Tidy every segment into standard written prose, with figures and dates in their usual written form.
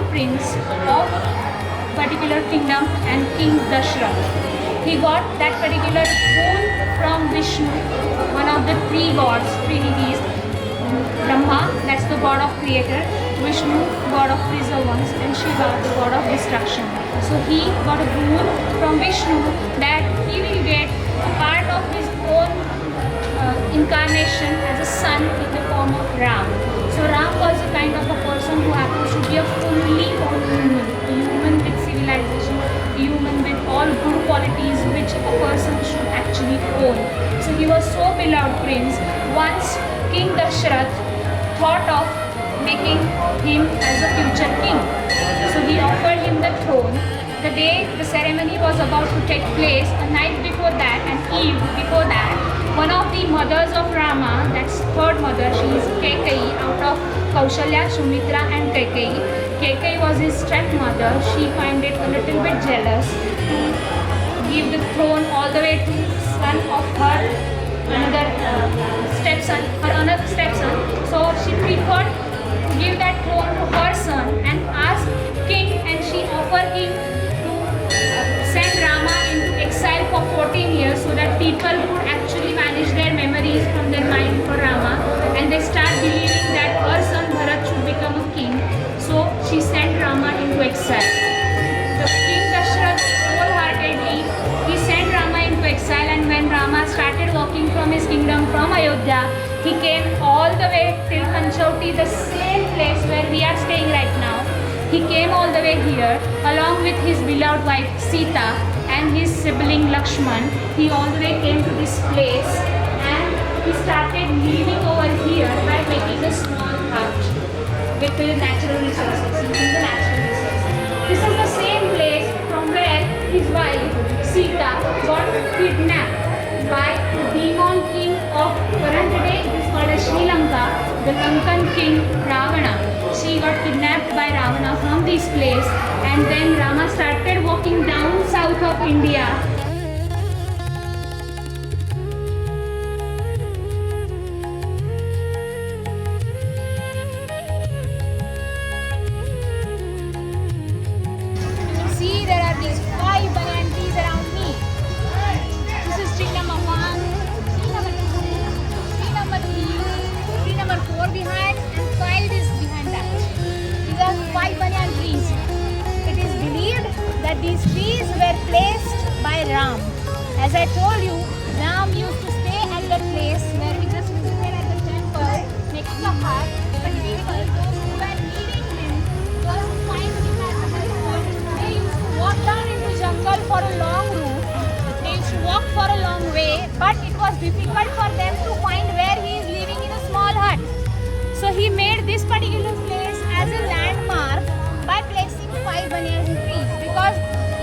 prince of particular kingdom and King Dashrath. He got that particular boon from Vishnu, one of the three gods, three deities. Brahma, that's the god of creator, Vishnu, god of preservance, and Shiva, the god of destruction. So he got a boon from Vishnu that he will get a part of his own incarnation as a son in the form of Ram. So Ram was a kind of a person who happens to be a fully human with civilization, a human with all good qualities which a person should actually own. So he was so beloved prince. Once King Dashrath thought of making him as a future king. So he offered him the throne. The day the ceremony was about to take place, a night before that, an eve before that, one of the mothers of Rama, that's third mother, she is Kaikeyi, out of Kaushalya, Sumitra and Kaikeyi. Kaikeyi was his stepmother. She found it a little bit jealous to give the throne all the way to son of her another stepson, her another stepson. So she preferred to give that throne to her son and asked king, and she offered him to send Rama into exile for 14 years so that people could actually manage their memories from their mind for Rama, and they start believing that her son Bharat should become a king. So she sent Rama into exile. The King Dashrath wholeheartedly, he sent Rama into exile, and when Rama started walking from his kingdom from Ayodhya, he came all the way till Panchauti, the same place where we are staying right now. He came all the way here along with his beloved wife Sita and his sibling Lakshman. He all the way came to this place and he started living over here by making a small hut with the natural resources, using the natural resources. This is the same place from where his wife Sita got kidnapped by the demon king of current day, it is called as Sri Lanka, the Lankan king Ravana. She got kidnapped by Ravana from this place, and then Rama started walking down south of India. See, there are these 5 banyan trees around me. This is tree number 1, tree number 2, tree number 3, tree number 4 behind, and 5 is behind that. These are 5 banyan trees. It is believed that these trees were placed by Ram. As I told you, Ram used to stay at the place where we just visited at the temple, making a hut. But people, those who were leading him, those who find him at the temple, they used to walk down into jungle for a long route. They used to walk for a long way, but it was difficult for them to find where he is living in a small hut. So he made this particular place as a landmark by placing 5 banyan trees, because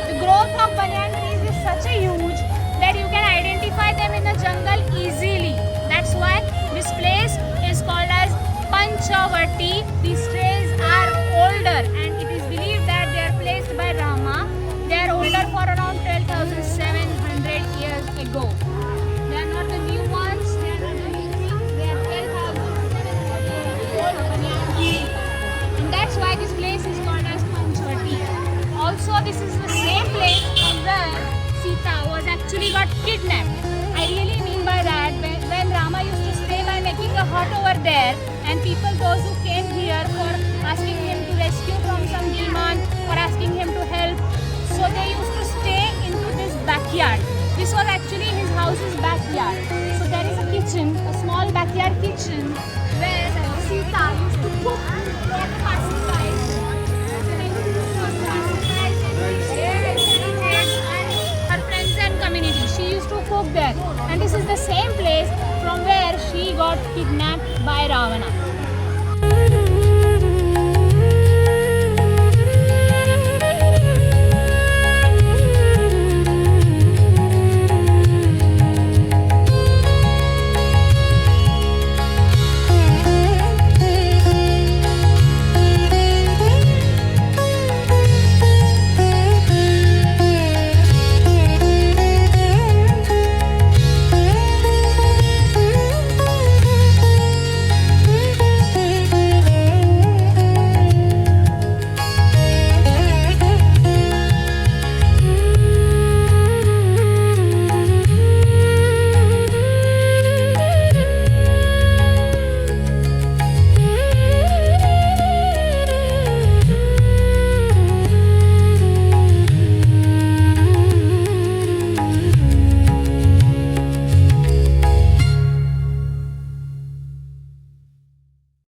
the growth of banyan trees is such a huge that you can identify them in the jungle easily. That's why this place is called as Panchavati. These trees are older, and it is believed that they are placed by Rama. They are older for around 12,700 years ago. They are not the new ones, they are not the new things, they are 12,700 years old banyan trees. And that's why this place is called as Panchavati. Also, this is the same place from where Sita was actually got kidnapped. I really mean by that, when Rama used to stay by making a hut over there, and people, those who came here for asking him to rescue from some demon or asking him to help, so they used to stay into this backyard. This was actually his house's backyard. So there is a kitchen, a small backyard kitchen, where Sita used to cook for the passersby. Her friends and community, she used to cook there. And this is the same place from where she got kidnapped by Ravana.